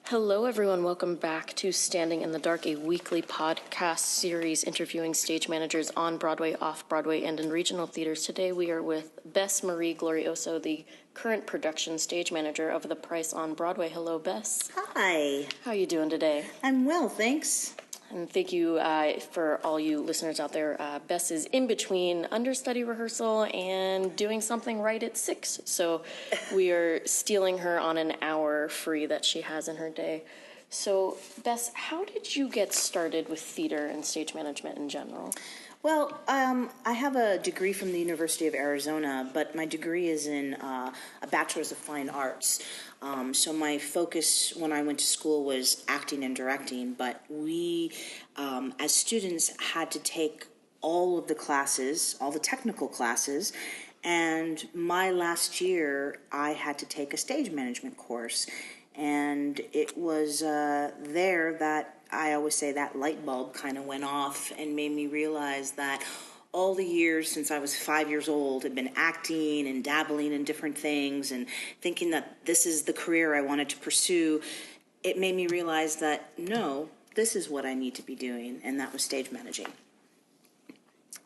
Hello, everyone. Welcome back to Standing in the Dark, a weekly podcast series interviewing stage managers on Broadway, off-Broadway, and in regional theaters. Today we are with Bess Marie Glorioso, the current production stage manager of The Price on Broadway. Hello, Bess. Hi. How are you doing today? I'm well, thanks. And thank you for all you listeners out there. Bess is in between understudy rehearsal and doing something right at 6. So we are stealing her on an hour free that she has in her day. So, Bess, how did you get started with theater and stage management in general? Well, I have a degree from the University of Arizona, but my degree is in a Bachelor's of Fine Arts. So my focus when I went to school was acting and directing, but we, as students, had to take all of the classes, all the technical classes, and my last year I had to take a stage management course. And it was there that I always say that light bulb kind of went off and made me realize that all the years since I was 5 years old had been acting and dabbling in different things and thinking that this is the career I wanted to pursue. It made me realize that, no, this is what I need to be doing, and that was stage managing.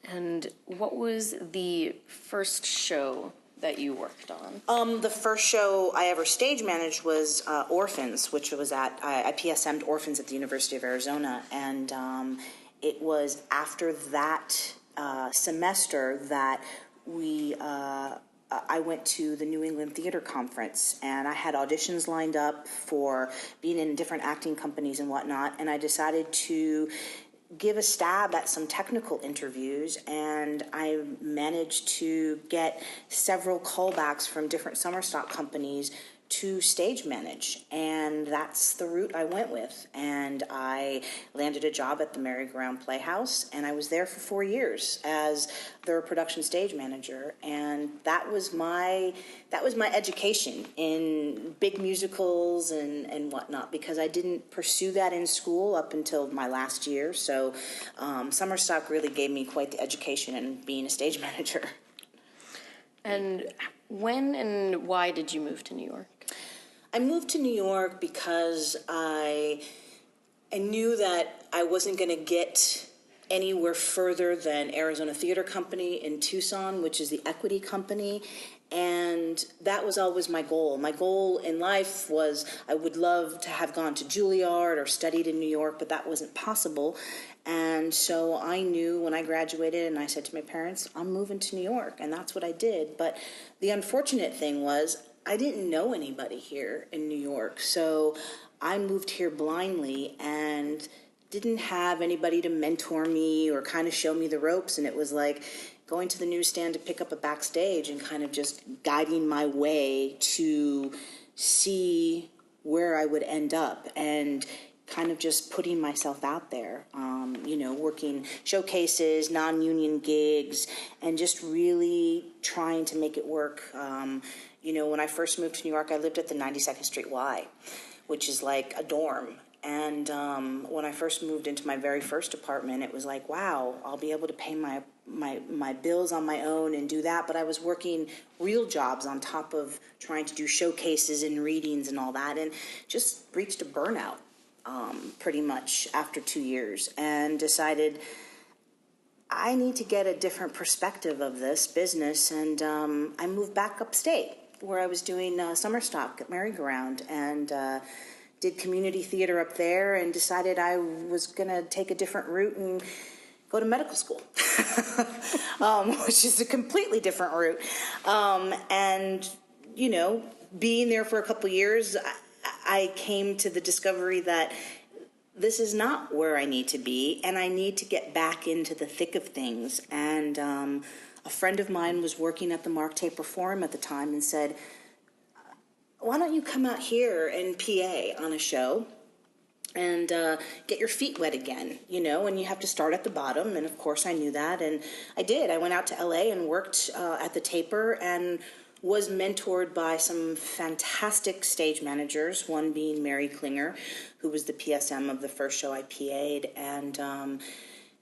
And what was the first show that you worked on? The first show I ever stage managed was Orphans, which was I PSM'd Orphans at the University of Arizona, and it was after that semester that I went to the New England Theater Conference, and I had auditions lined up for being in different acting companies and whatnot, and I decided to give a stab at some technical interviews, and I managed to get several callbacks from different summer stock companies to stage manage, and that's the route I went with. And I landed a job at the Merry-Go-Round Playhouse, and I was there for 4 years as their production stage manager, and that was my education in big musicals and whatnot, because I didn't pursue that in school up until my last year. So summer stock really gave me quite the education in being a stage manager. And when and why did you move to New York? I moved to New York because I knew that I wasn't going to get anywhere further than Arizona Theater Company in Tucson, which is the equity company, and that was always my goal. My goal in life was I would love to have gone to Juilliard or studied in New York, but that wasn't possible. And so I knew when I graduated, and I said to my parents, I'm moving to New York, and that's what I did. But the unfortunate thing was I didn't know anybody here in New York, so I moved here blindly and didn't have anybody to mentor me or kind of show me the ropes, and it was like going to the newsstand to pick up a backstage and kind of just guiding my way to see where I would end up, and kind of just putting myself out there, working showcases, non-union gigs, and just really trying to make it work. When I first moved to New York, I lived at the 92nd Street Y, which is like a dorm. And when I first moved into my very first apartment, it was like, wow, I'll be able to pay my bills on my own and do that. But I was working real jobs on top of trying to do showcases and readings and all that, and just reached a burnout pretty much after 2 years, and decided I need to get a different perspective of this business. And I moved back upstate, where I was doing summer stock at Merry-Go-Round, and did community theater up there, and decided I was going to take a different route and go to medical school, which is a completely different route. Being there for a couple years, I came to the discovery that this is not where I need to be, and I need to get back into the thick of things. And a friend of mine was working at the Mark Taper Forum at the time and said, why don't you come out here in PA on a show and get your feet wet again, and you have to start at the bottom. And of course I knew that, and I did. I went out to LA and worked at the Taper, and was mentored by some fantastic stage managers, one being Mary Klinger, who was the PSM of the first show I PA'd, and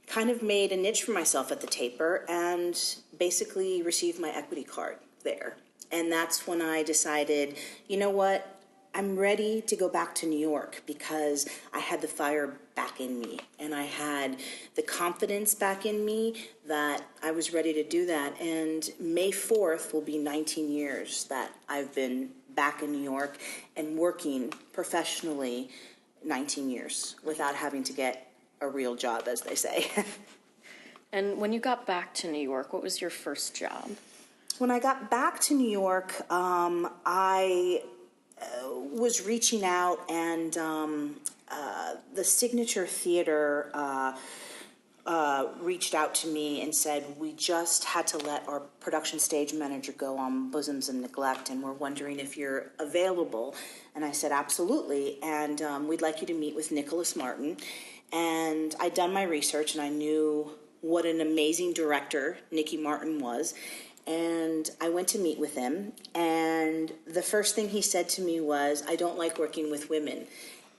kind of made a niche for myself at the Taper, and basically received my equity card there. And that's when I decided, you know what, I'm ready to go back to New York because I had the fire back in me and I had the confidence back in me that I was ready to do that. And May 4th will be 19 years that I've been back in New York and working professionally 19 years without having to get a real job, as they say. And when you got back to New York, what was your first job? When I got back to New York, I was reaching out, and the Signature Theater reached out to me and said, we just had to let our production stage manager go on Bosoms and Neglect, and we're wondering if you're available. And I said, absolutely, and we'd like you to meet with Nicholas Martin. And I'd done my research, and I knew what an amazing director Nicky Martin was. And I went to meet with him, and the first thing he said to me was, I don't like working with women.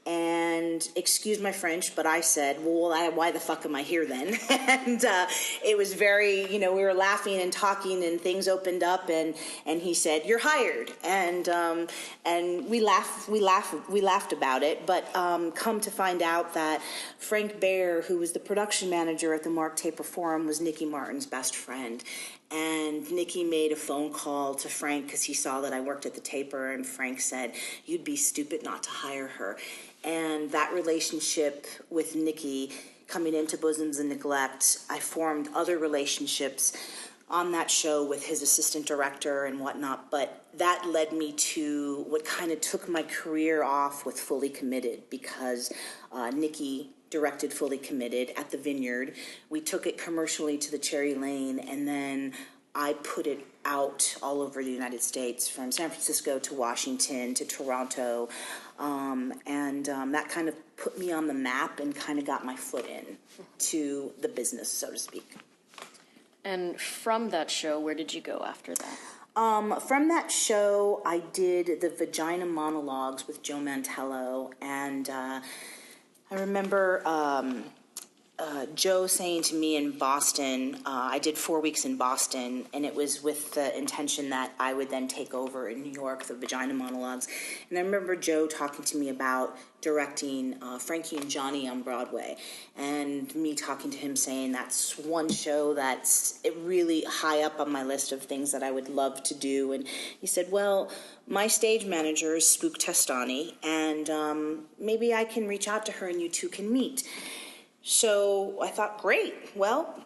And excuse my French, but I said, well, why the fuck am I here then? And it was very, we were laughing and talking, and things opened up, and he said, you're hired. And we laughed about it. But come to find out that Frank Baer, who was the production manager at the Mark Taper Forum, was Nicky Martin's best friend. And Nicky made a phone call to Frank because he saw that I worked at the Taper, and Frank said, you'd be stupid not to hire her. And that relationship with Nicky, coming into Bosoms and Neglect, I formed other relationships on that show with his assistant director and whatnot, but that led me to what kind of took my career off with Fully Committed, because Nicky directed Fully Committed at the Vineyard. We took it commercially to the Cherry Lane, and then I put it out all over the United States, from San Francisco to Washington to Toronto, and that kind of put me on the map and kind of got my foot in to the business, so to speak. And from that show, where did you go after that? From that show, I did the Vagina Monologues with Joe Mantello, and I remember Joe saying to me in Boston, I did 4 weeks in Boston, and it was with the intention that I would then take over in New York the Vagina Monologues. And I remember Joe talking to me about directing Frankie and Johnny on Broadway, and me talking to him saying that's one show that's really high up on my list of things that I would love to do. And he said, well, my stage manager is Spook Testani, and maybe I can reach out to her and you two can meet. So I thought, great. Well,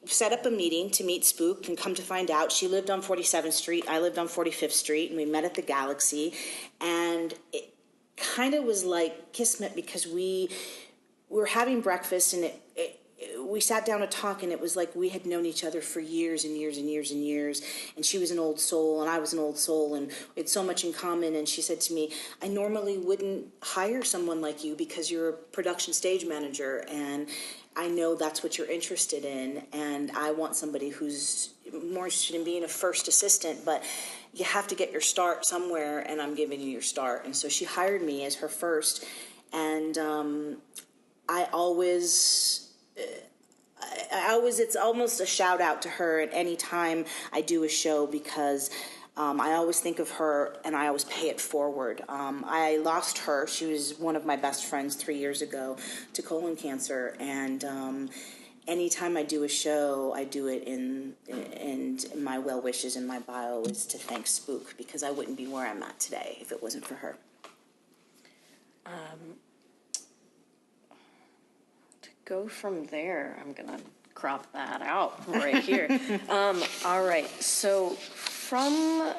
set up a meeting to meet Spook, and come to find out she lived on 47th Street, I lived on 45th Street, and we met at the Galaxy. And it kind of was like kismet, because we were having breakfast, and we sat down to talk, and it was like we had known each other for years and years and years and years. And she was an old soul, and I was an old soul, and we had so much in common. And she said to me, I normally wouldn't hire someone like you because you're a production stage manager, and I know that's what you're interested in, and I want somebody who's more interested in being a first assistant, but you have to get your start somewhere, and I'm giving you your start. And so she hired me as her first, and it's almost a shout out to her at any time I do a show, because I always think of her and I always pay it forward. I lost her. She was one of my best friends 3 years ago to colon cancer, and anytime I do a show, I do it and my well wishes in my bio is to thank Spook, because I wouldn't be where I'm at today if it wasn't for her. Go from there. I'm gonna crop that out right here. All right. So from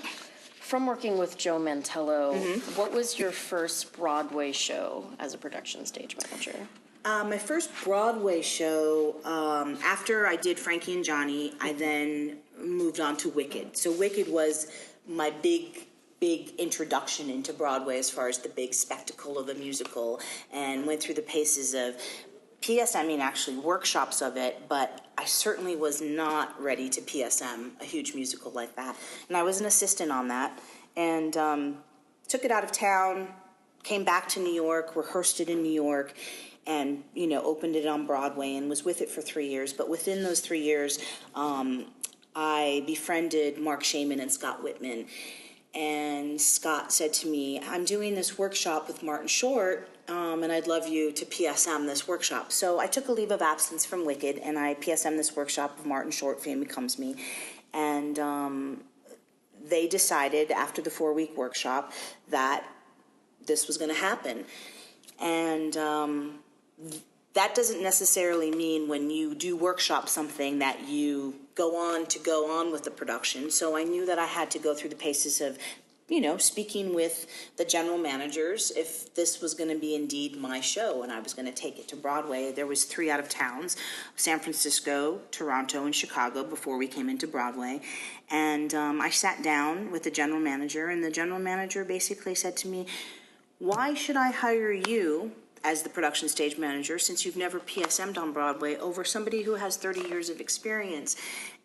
working with Joe Mantello, what was your first Broadway show as a production stage manager? My first Broadway show, after I did Frankie and Johnny, I then moved on to Wicked. So Wicked was my big introduction into Broadway as far as the big spectacle of a musical, and went through the paces of PSMing, actually workshops of it, but I certainly was not ready to PSM a huge musical like that. And I was an assistant on that, and took it out of town, came back to New York, rehearsed it in New York, and opened it on Broadway, and was with it for 3 years. But within those 3 years, I befriended Mark Shaman and Scott Whitman, and Scott said to me, I'm doing this workshop with Martin Short, and I'd love you to PSM this workshop. So I took a leave of absence from Wicked, and I PSM this workshop of Martin Short, Fame Becomes Me. And they decided after the 4-week workshop that this was going to happen. And that doesn't necessarily mean when you do workshop something that you go on with the production. So I knew that I had to go through the paces of, speaking with the general managers if this was going to be indeed my show and I was going to take it to Broadway. There was 3 out of towns, San Francisco, Toronto, and Chicago before we came into Broadway. And I sat down with the general manager, and the general manager basically said to me, why should I hire you as the production stage manager, since you've never PSM'd on Broadway, over somebody who has 30 years of experience?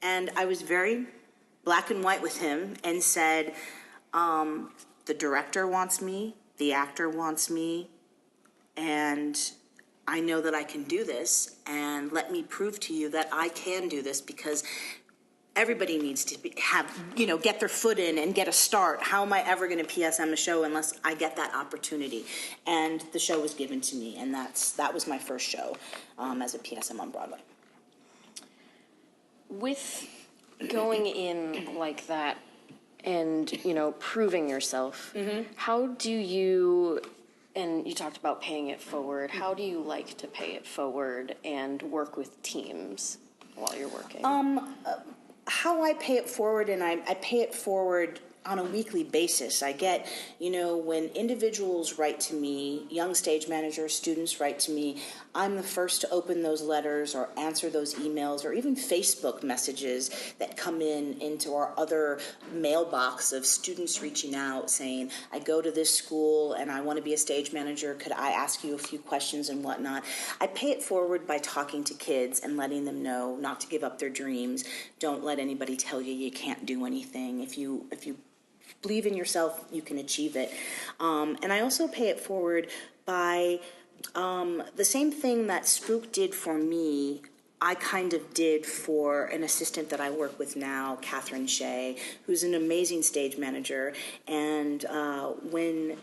And I was very black and white with him and said, the director wants me, the actor wants me, and I know that I can do this, and let me prove to you that I can do this, because everybody needs to get their foot in and get a start. How am I ever going to PSM a show unless I get that opportunity? And the show was given to me, and that was my first show as a PSM on Broadway. With going in like that and, proving yourself, how do you, and you talked about paying it forward, how do you like to pay it forward and work with teams while you're working? How I pay it forward, and I pay it forward on a weekly basis. I get, when individuals write to me, young stage managers, students write to me, I'm the first to open those letters or answer those emails or even Facebook messages that come into our other mailbox of students reaching out saying, I go to this school and I want to be a stage manager. Could I ask you a few questions and whatnot? I pay it forward by talking to kids and letting them know not to give up their dreams. Don't let anybody tell you you can't do anything. If you believe in yourself, you can achieve it. And I also pay it forward by the same thing that Spook did for me, I kind of did for an assistant that I work with now, Catherine Shea, who's an amazing stage manager. And when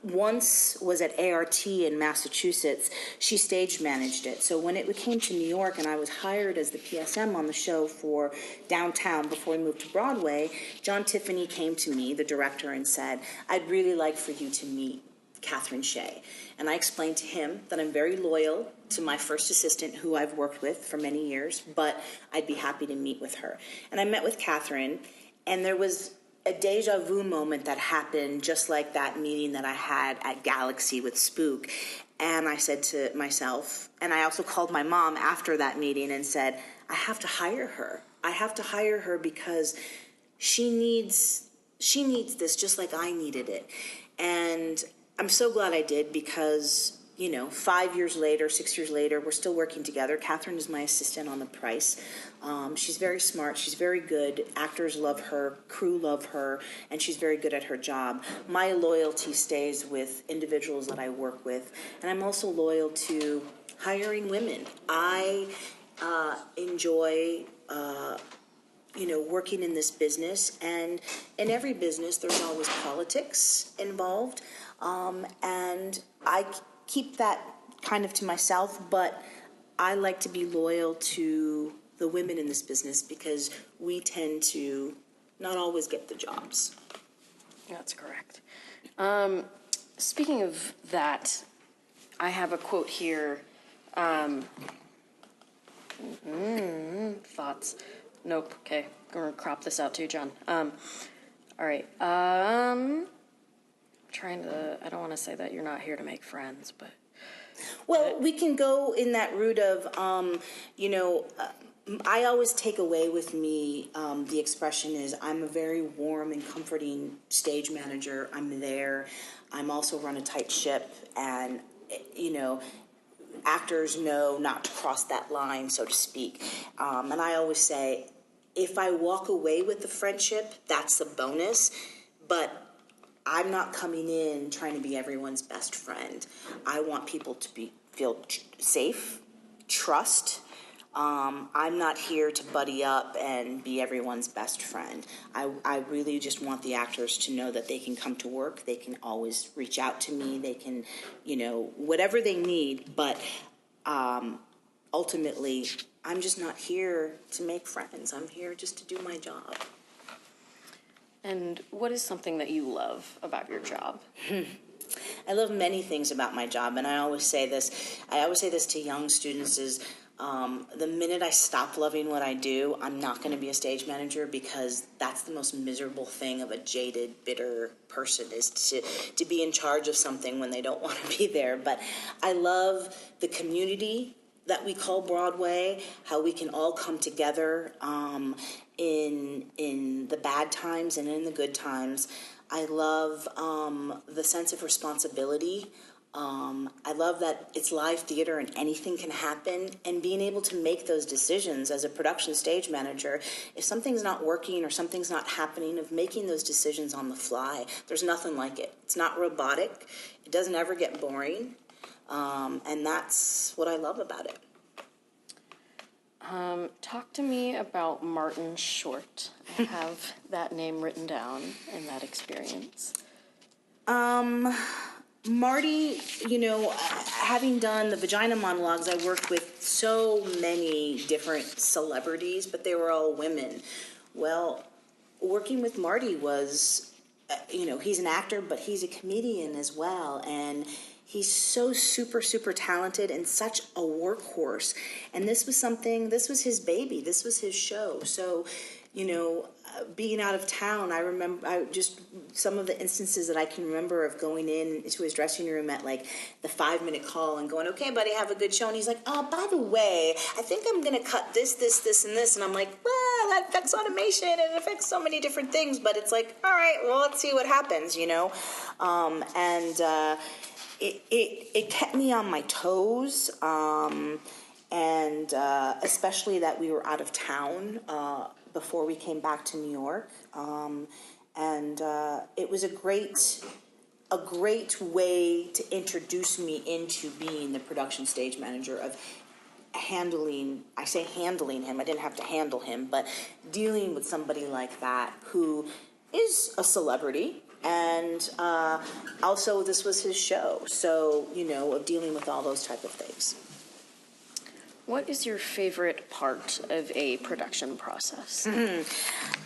once was at ART in Massachusetts, she stage managed it. So when it came to New York and I was hired as the PSM on the show for downtown before we moved to Broadway, John Tiffany came to me, the director, and said, I'd really like for you to meet Catherine Shea. And I explained to him that I'm very loyal to my first assistant, who I've worked with for many years, but I'd be happy to meet with her. And I met with Catherine, and there was a deja vu moment that happened just like that meeting that I had at Galaxy with Spook. And I said to myself, and I also called my mom after that meeting and said, I have to hire her. I have to hire her because she needs this just like I needed it. And I'm so glad I did, because 5 years later, 6 years later, we're still working together. Catherine is my assistant on The Price. She's very smart. She's very good. Actors love her. Crew love her. And she's very good at her job. My loyalty stays with individuals that I work with. And I'm also loyal to hiring women. I enjoy working in this business. And in every business, there's always politics involved. And I keep that kind of to myself, but I like to be loyal to the women in this business because we tend to not always get the jobs. That's correct. Speaking of that, I have a quote here. Thoughts? Nope. Okay. Gonna crop this out too, John. All right. I don't want to say that you're not here to make friends, but. Well, we can go in that route of, I always take away with me the expression is I'm a very warm and comforting stage manager. I'm there. I'm also run a tight ship, and, actors know not to cross that line, so to speak. And I always say, if I walk away with the friendship, that's a bonus, but I'm not coming in trying to be everyone's best friend. I want people to feel safe, trust, I'm not here to buddy up and be everyone's best friend. I really just want the actors to know that they can come to work. They can always reach out to me. They can, whatever they need. But ultimately, I'm just not here to make friends. I'm here just to do my job. And what is something that you love about your job? I love many things about my job, and I always say this. I always say this to young students: is the minute I stop loving what I do, I'm not going to be a stage manager, because that's the most miserable thing of a jaded, bitter person, is to be in charge of something when they don't want to be there. But I love the community that we call Broadway, how we can all come together in the bad times and in the good times. I love the sense of responsibility. I love that it's live theater and anything can happen, and being able to make those decisions as a production stage manager. If something's not working or something's not happening, of making those decisions on the fly. There's nothing like it. It's not robotic. It doesn't ever get boring. And that's what I love about it. Talk to me about Martin Short. I have that name written down and that experience. Marty, having done the vagina monologues, I worked with so many different celebrities, but they were all women. Well, working with Marty was, he's an actor, but he's a comedian as well. And he's so super, super talented and such a workhorse. And this was his baby. This was his show. So, being out of town, I remember some of the instances that I can remember of going into his dressing room at like the 5-minute call and going, "Okay, buddy, have a good show." And he's like, "Oh, by the way, I think I'm going to cut this, and this." And I'm like, "Well, that affects automation and it affects so many different things." But it's like, all right, well, let's see what happens, It kept me on my toes, and especially that we were out of town before we came back to New York, and it was a great way to introduce me into being the production stage manager of handling him. I didn't have to handle him, but dealing with somebody like that who is a celebrity. And also, this was his show, so, of dealing with all those type of things. What is your favorite part of a production process?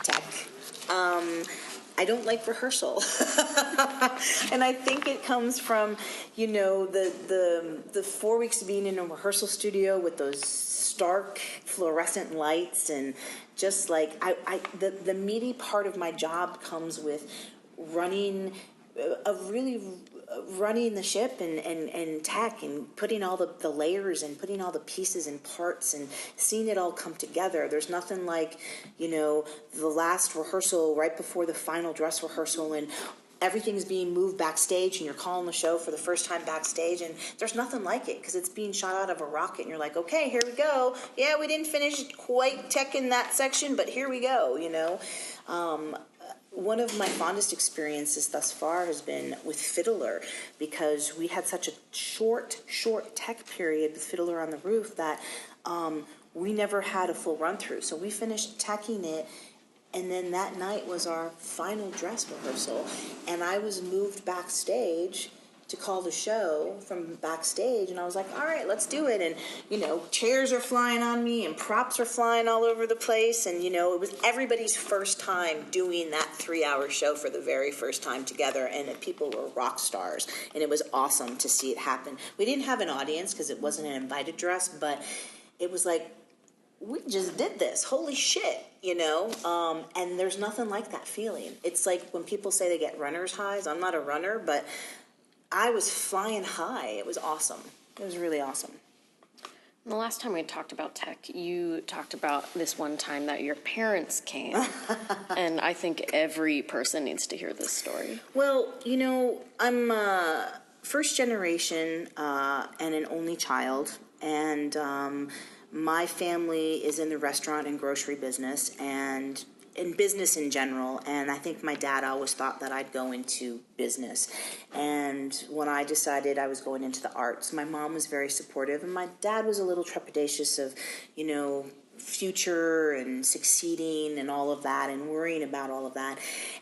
Tech. I don't like rehearsal. And I think it comes from, the 4 weeks of being in a rehearsal studio with those stark fluorescent lights, and just like, the meaty part of my job comes with running the ship and tech, and putting all the layers and putting all the pieces and parts and seeing it all come together. There's nothing like, the last rehearsal right before the final dress rehearsal, and everything's being moved backstage, and you're calling the show for the first time backstage, and there's nothing like it because it's being shot out of a rocket, and you're like, okay, here we go. Yeah, we didn't finish quite tech in that section, but here we go, One of my fondest experiences thus far has been with Fiddler, because we had such a short tech period with Fiddler on the Roof that we never had a full run-through. So we finished teching it, and then that night was our final dress rehearsal, and I was moved backstage to call the show from backstage, and I was like, all right, let's do it. And, chairs are flying on me and props are flying all over the place. And, it was everybody's first time doing that 3-hour show for the very first time together. And people were rock stars. And it was awesome to see it happen. We didn't have an audience because it wasn't an invited dress, but it was like, we just did this. Holy shit, and there's nothing like that feeling. It's like when people say they get runner's highs. I'm not a runner, but I was flying high. It was awesome. It was really awesome. The last time we talked about tech, you talked about this one time that your parents came, and I think every person needs to hear this story. Well, I'm first generation and an only child, and my family is in the restaurant and grocery business, and in business in general, and I think my dad always thought that I'd go into business. And when I decided I was going into the arts, my mom was very supportive, and my dad was a little trepidatious of, future and succeeding and all of that, and worrying about all of that.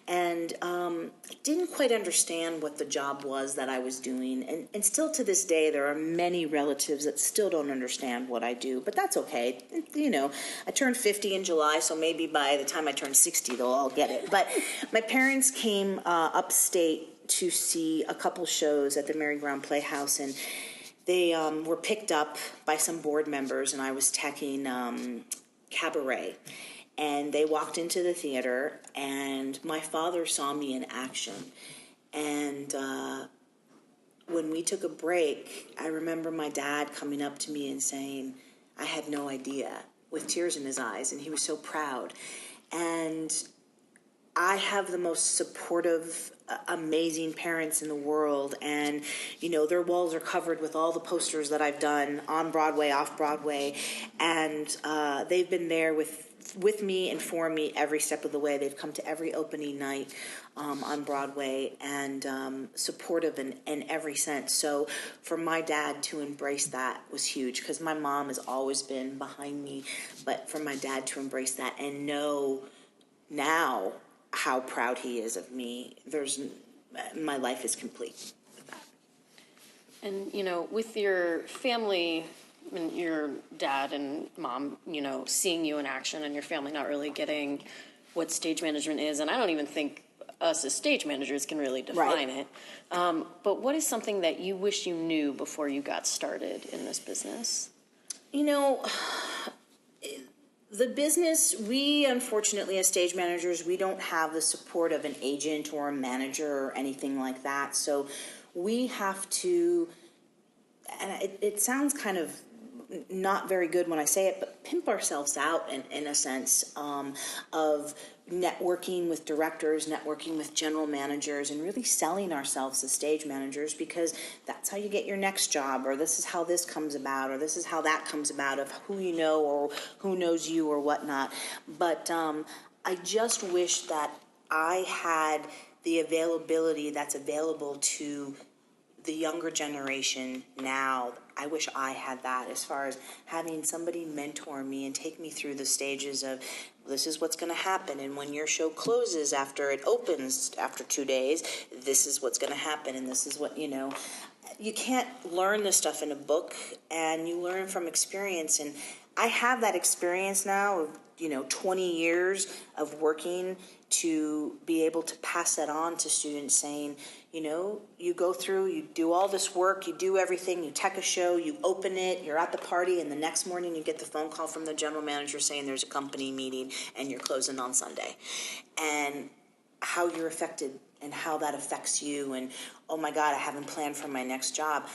And I didn't quite understand what the job was that I was doing. And still to this day, there are many relatives that still don't understand what I do, but that's okay. I turned 50 in July, so maybe by the time I turn 60, they'll all get it. But my parents came upstate to see a couple shows at the Mary Brown Playhouse, and they were picked up by some board members, and I was teching cabaret. And they walked into the theater, and my father saw me in action. And when we took a break, I remember my dad coming up to me and saying, "I had no idea," with tears in his eyes, and he was so proud. And I have the most supportive, amazing parents in the world, and their walls are covered with all the posters that I've done on Broadway, off Broadway, and they've been there with me and for me every step of the way. They've come to every opening night on Broadway, and supportive in every sense. So for my dad to embrace that was huge, because my mom has always been behind me, but for my dad to embrace that and know now how proud he is of me, my life is complete with that. And, with your family and your dad and mom, seeing you in action, and your family not really getting what stage management is, and I don't even think us as stage managers can really define it. But what is something that you wish you knew before you got started in this business? The business, we unfortunately as stage managers, we don't have the support of an agent or a manager or anything like that. So we have to, and it sounds kind of not very good when I say it, but pimp ourselves out in a sense of networking with directors, networking with general managers, and really selling ourselves as stage managers, because that's how you get your next job, or this is how this comes about, or this is how that comes about, of who you know or who knows you or whatnot. But I just wish that I had the availability that's available to the younger generation now. I wish I had that, as far as having somebody mentor me and take me through the stages of, this is what's going to happen, and when your show closes after it opens after 2 days, this is what's going to happen, and this is what, you can't learn this stuff in a book, and you learn from experience. And I have that experience now of 20 years of working, to be able to pass that on to students, saying, you go through, you do all this work, you do everything, you tech a show, you open it, you're at the party, and the next morning you get the phone call from the general manager saying there's a company meeting and you're closing on Sunday. And how you're affected and how that affects you, and, oh my God, I haven't planned for my next job.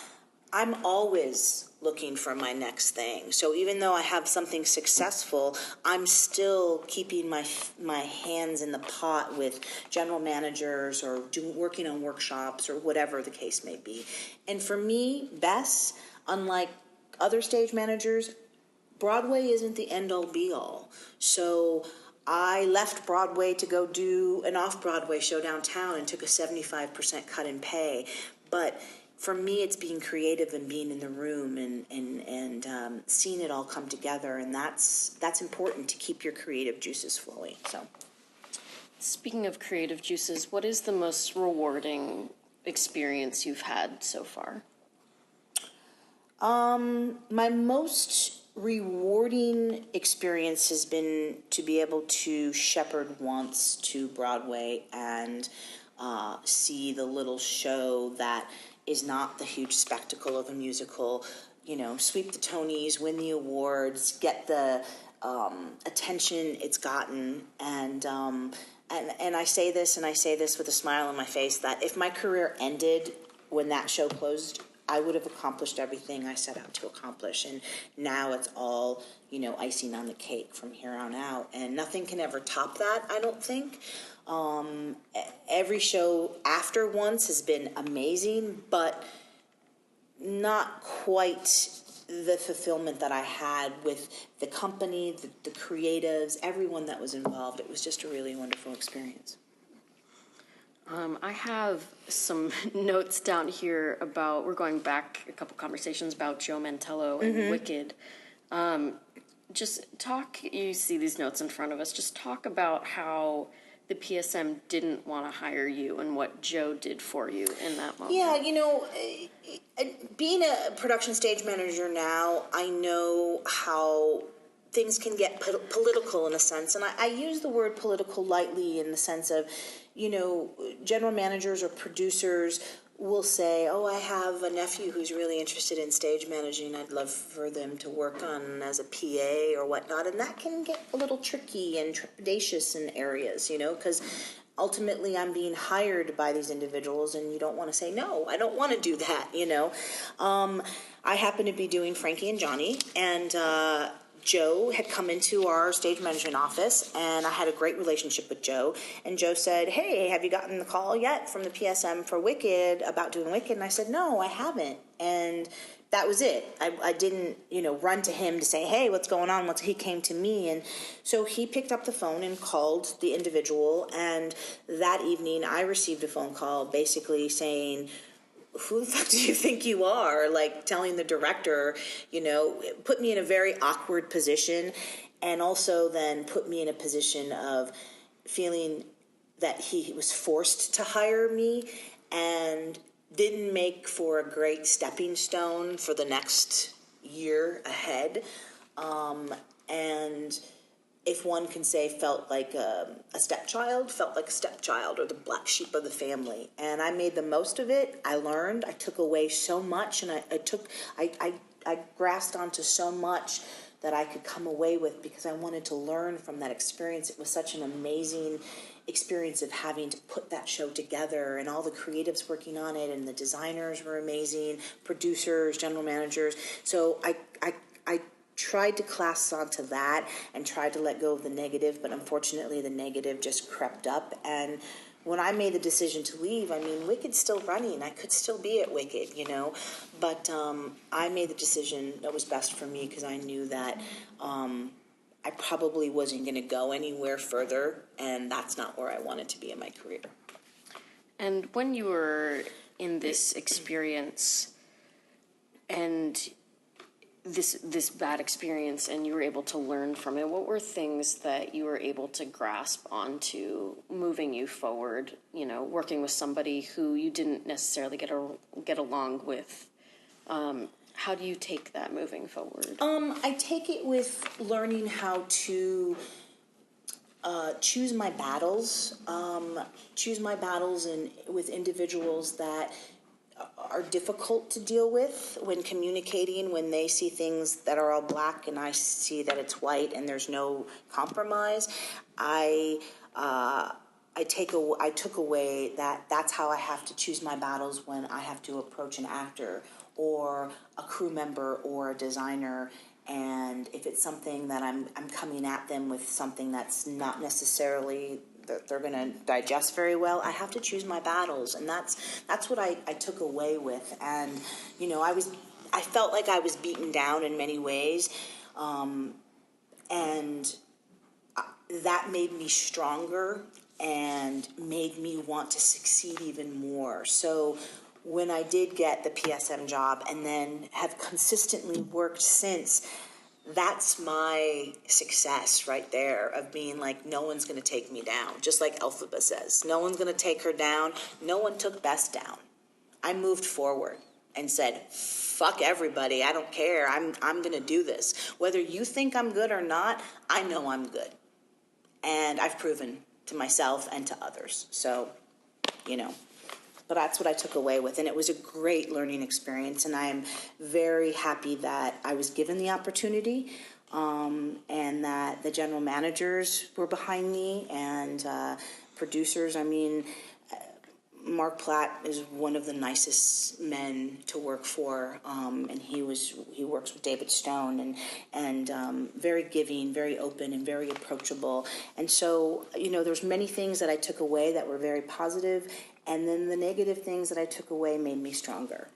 I'm always looking for my next thing. So even though I have something successful, I'm still keeping my hands in the pot with general managers, or working on workshops, or whatever the case may be. And for me, Bess, unlike other stage managers, Broadway isn't the end-all be-all. So I left Broadway to go do an off-Broadway show downtown and took a 75% cut in pay. But for me, it's being creative and being in the room and seeing it all come together, and that's important to keep your creative juices flowing. So, speaking of creative juices, what is the most rewarding experience you've had so far? My most rewarding experience has been to be able to shepherd once to Broadway and see the little show that is not the huge spectacle of a musical, sweep the Tonys, win the awards, get the attention it's gotten. And I say this, with a smile on my face, that if my career ended when that show closed, I would have accomplished everything I set out to accomplish. And now it's all, icing on the cake from here on out. And nothing can ever top that, I don't think. Every show after once has been amazing, but not quite the fulfillment that I had with the company, the creatives, everyone that was involved. It was just a really wonderful experience. I have some notes down here about, we're going back a couple conversations about Joe Mantello and Wicked. Just talk, you see these notes in front of us, just talk about how the PSM didn't want to hire you and what Joe did for you in that moment. Yeah, being a production stage manager now, I know how things can get political in a sense. And I use the word political lightly in the sense of, general managers or producers will say, oh, I have a nephew who's really interested in stage managing. I'd love for them to work on as a PA or whatnot. And that can get a little tricky and trepidatious in areas, because ultimately I'm being hired by these individuals and you don't want to say, no, I don't want to do that, I happen to be doing Frankie and Johnny, and Joe had come into our stage management office, and I had a great relationship with Joe. And Joe said, hey, have you gotten the call yet from the PSM for Wicked about doing Wicked? And I said, no, I haven't. And that was it. I didn't, run to him to say, hey, what's going on? He came to me. And so he picked up the phone and called the individual. And that evening I received a phone call basically saying, who the fuck do you think you are? Like telling the director, put me in a very awkward position, and also then put me in a position of feeling that he was forced to hire me and didn't make for a great stepping stone for the next year ahead. And if one can say, felt like a stepchild, or the black sheep of the family. And I made the most of it. I learned. I took away so much, and I grasped onto so much that I could come away with because I wanted to learn from that experience. It was such an amazing experience of having to put that show together, and all the creatives working on it, and the designers were amazing, producers, general managers. So I tried to clasp onto that and tried to let go of the negative, but unfortunately the negative just crept up. And when I made the decision to leave, Wicked's still running. I could still be at Wicked, but I made the decision that was best for me because I knew that I probably wasn't going to go anywhere further, and that's not where I wanted to be in my career. And when you were in this experience and this bad experience, and you were able to learn from it, what were things that you were able to grasp onto moving you forward, working with somebody who you didn't necessarily get along with? How do you take that moving forward? I take it with learning how to choose my battles, with individuals that are difficult to deal with when communicating, when they see things that are all black and I see that it's white and there's no compromise. I took away that's how I have to choose my battles when I have to approach an actor or a crew member or a designer. And if it's something that I'm coming at them with something that's not necessarily that they're going to digest very well, I have to choose my battles. And that's what I took away with. And, I felt like I was beaten down in many ways. And that made me stronger and made me want to succeed even more. So when I did get the PSM job and then have consistently worked since, that's my success right there of being like, no one's going to take me down. Just like Elphaba says, no one's going to take her down. No one took Bess down. I moved forward and said, fuck everybody. I don't care. I'm going to do this. Whether you think I'm good or not, I know I'm good. And I've proven to myself and to others. So, but that's what I took away with. And it was a great learning experience. And I am very happy that I was given the opportunity, and that the general managers were behind me and producers. Mark Platt is one of the nicest men to work for, and he works with David Stone, and very giving, very open, and very approachable. And so, there's many things that I took away that were very positive, and then the negative things that I took away made me stronger.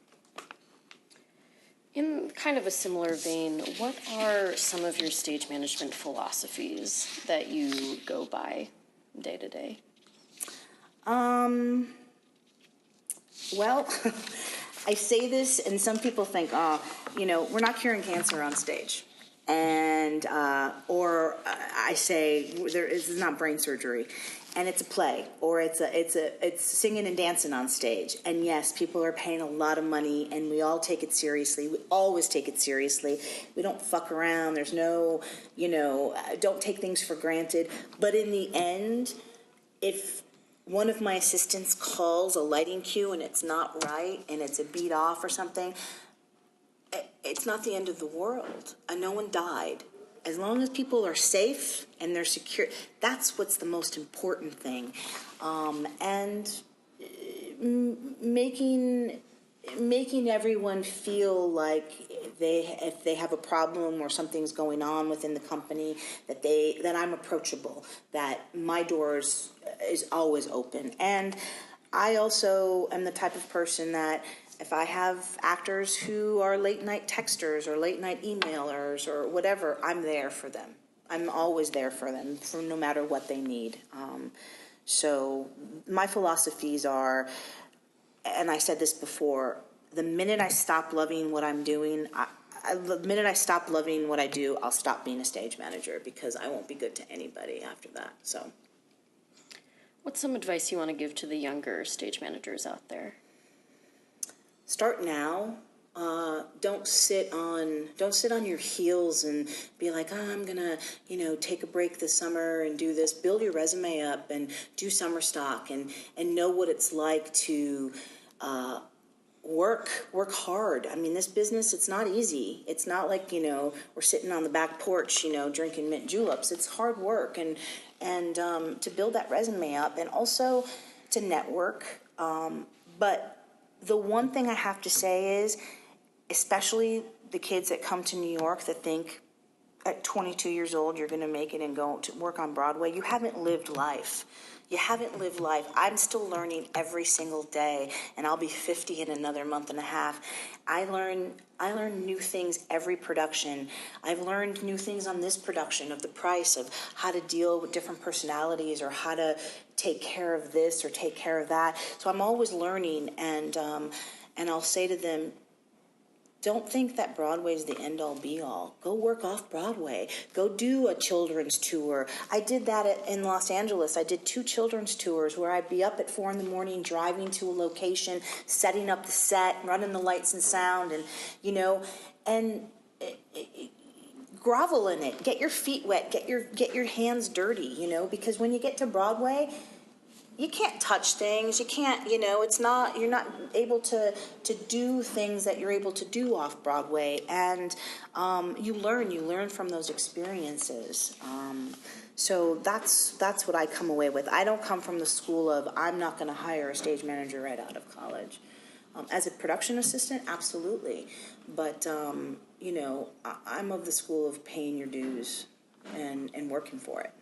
In kind of a similar vein, what are some of your stage management philosophies that you go by day to day? Well, I say this, and some people think, oh, we're not curing cancer on stage. And, or I say, this is not brain surgery. And it's a play, or it's singing and dancing on stage. And yes, people are paying a lot of money, and we all take it seriously. We always take it seriously. We don't fuck around. There's no, don't take things for granted. But in the end, if one of my assistants calls a lighting cue and it's not right, and it's a beat off or something, it's not the end of the world. No one died. As long as people are safe and they're secure, that's what's the most important thing. And making everyone feel like if they have a problem or something's going on within the company, that I'm approachable, that my doors is always open. And I also am the type of person that if I have actors who are late night texters or late night emailers or whatever, I'm there for them. I'm always there for them, for no matter what they need. So my philosophies are, and I said this before, the minute I stop loving what I'm doing, the minute I stop loving what I do, I'll stop being a stage manager, because I won't be good to anybody after that. So, what's some advice you want to give to the younger stage managers out there? Start now. Don't sit on your heels and be like, oh, I'm gonna, take a break this summer and do this. Build your resume up and do summer stock and know what it's like to work hard. I mean, this business, it's not easy. It's not like, we're sitting on the back porch, drinking mint juleps. It's hard work, and to build that resume up, and also to network. But the one thing I have to say is, especially the kids that come to New York that think at 22 years old you're going to make it and go to work on Broadway, you haven't lived life. You haven't lived life. I'm still learning every single day, and I'll be 50 in another month and a half. I learn new things every production. I've learned new things on this production, of the price, of how to deal with different personalities, or how to take care of this or take care of that. So I'm always learning, and I'll say to them, don't think that Broadway's the end-all, be-all. Go work off Broadway. Go do a children's tour. I did that in Los Angeles. I did 2 children's tours where I'd be up at 4 a.m, driving to a location, setting up the set, running the lights and sound, and grovel in it. Get your feet wet. Get your hands dirty. Because when you get to Broadway, you can't touch things. You can't, it's not, you're not able to do things that you're able to do off Broadway. And you learn from those experiences. So that's what I come away with. I don't come from the school of, I'm not going to hire a stage manager right out of college. As a production assistant, absolutely. But, I'm of the school of paying your dues and working for it.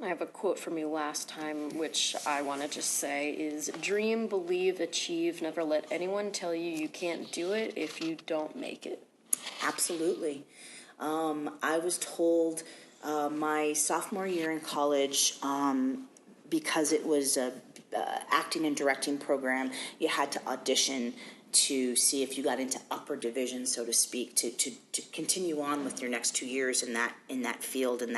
I have a quote from you last time, which I want to just say is, dream, believe, achieve. Never let anyone tell you you can't do it if you don't make it. Absolutely. I was told my sophomore year in college, because it was a acting and directing program, you had to audition to see if you got into upper division, so to speak, to continue on with your next 2 years in that field, in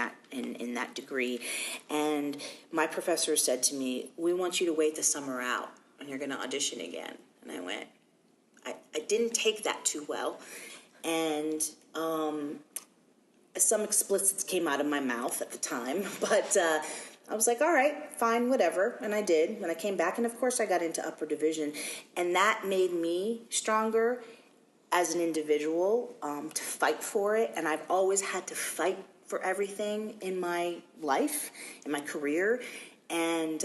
that degree. And my professor said to me, we want you to wait the summer out and you're going to audition again. And I went, I didn't take that too well. And some explicits came out of my mouth at the time, but I was like, all right, fine, whatever. And I did. When I came back, and of course I got into upper division. And that made me stronger as an individual, to fight for it. And I've always had to fight for everything in my life, in my career. And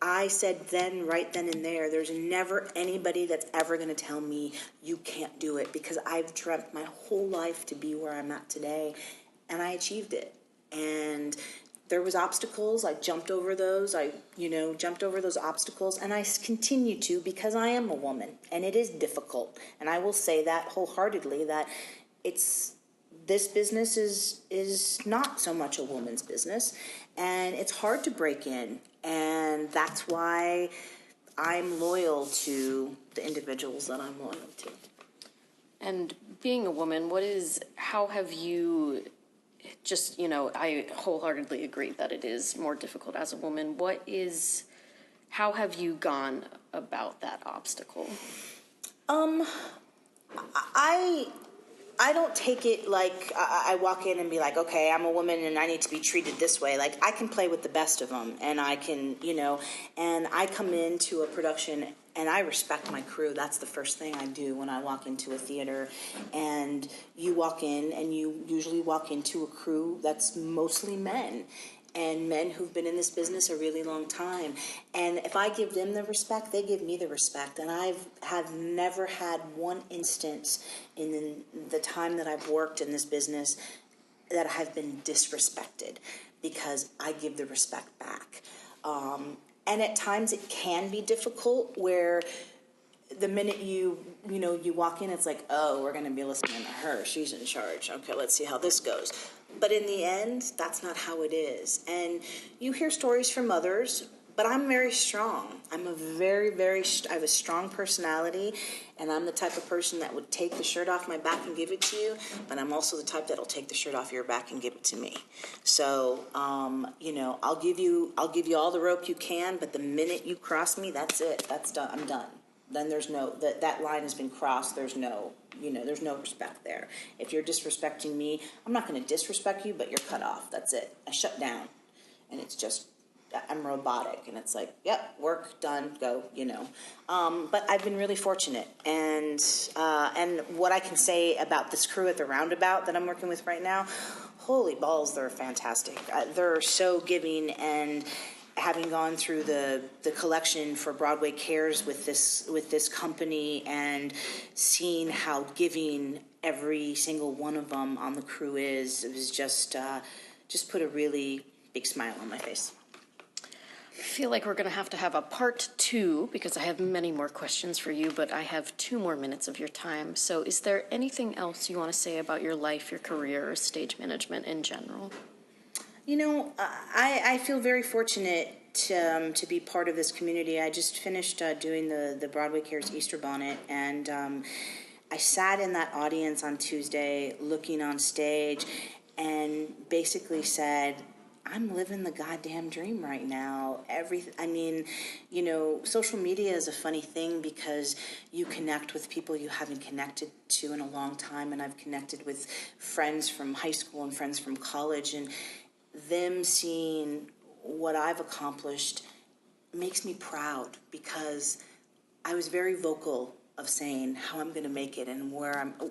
I said right then and there, there's never anybody that's ever going to tell me you can't do it, because I've dreamt my whole life to be where I'm at today, and I achieved it. And there was obstacles. I jumped over those. Jumped over those obstacles, and I continue to, because I am a woman, and it is difficult. And I will say that wholeheartedly, that this business is not so much a woman's business, and it's hard to break in, and that's why I'm loyal to the individuals that I'm loyal to. And being a woman, how have you I wholeheartedly agree that it is more difficult as a woman. How have you gone about that obstacle? I don't take it like I walk in and be like, okay, I'm a woman and I need to be treated this way. Like, I can play with the best of them, and I can, and I come into a production and I respect my crew. That's the first thing I do when I walk into a theater. And you walk in, and you usually walk into a crew that's mostly men. And men who've been in this business a really long time. And if I give them the respect, they give me the respect. And have never had one instance in the time that I've worked in this business that I have been disrespected, because I give the respect back. And at times it can be difficult, where the minute you walk in, it's like, oh, we're going to be listening to her. She's in charge. Okay, let's see how this goes. But in the end, that's not how it is. And you hear stories from others, but I'm very strong. I'm I have a strong personality, and I'm the type of person that would take the shirt off my back and give it to you, but I'm also the type that'll take the shirt off your back and give it to me. So, I'll give you all the rope you can, but the minute you cross me, that's it. That's done. I'm done. Then there's that line has been crossed. There's no respect there. If you're disrespecting me, I'm not going to disrespect you, but you're cut off. That's it. I shut down, and it's just, I'm robotic, and it's like, yep, work, done, go, But I've been really fortunate, and what I can say about this crew at the Roundabout that I'm working with right now, holy balls, they're fantastic. They're so giving, and having gone through the collection for Broadway Cares with this company, and seeing how giving every single one of them on the crew it was just put a really big smile on my face. I feel like we're going to have a part 2, because I have many more questions for you, but I have 2 more minutes of your time. So is there anything else you want to say about your life, your career, or stage management in general? I feel very fortunate to be part of this community. I just finished doing the Broadway Cares Easter Bonnet, and I sat in that audience on Tuesday looking on stage and basically said, I'm living the goddamn dream right now. Social media is a funny thing, because you connect with people you haven't connected to in a long time, and I've connected with friends from high school and friends from college, and them seeing what I've accomplished makes me proud, because I was very vocal of saying how I'm going to make it and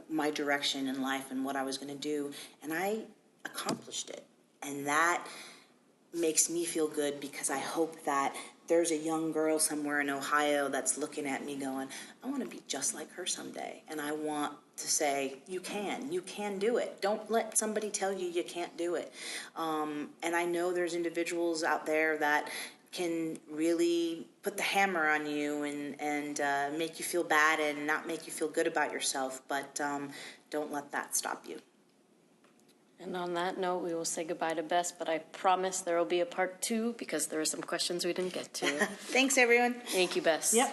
my direction in life and what I was going to do, and I accomplished it. And that makes me feel good, because I hope that there's a young girl somewhere in Ohio that's looking at me going, I want to be just like her someday. And I want to say, you can do it. Don't let somebody tell you can't do it. And I know there's individuals out there that can really put the hammer on you and make you feel bad and not make you feel good about yourself. But don't let that stop you. And on that note, we will say goodbye to Bess, but I promise there will be a part 2, because there are some questions we didn't get to. Thanks, everyone. Thank you, Bess. Yep.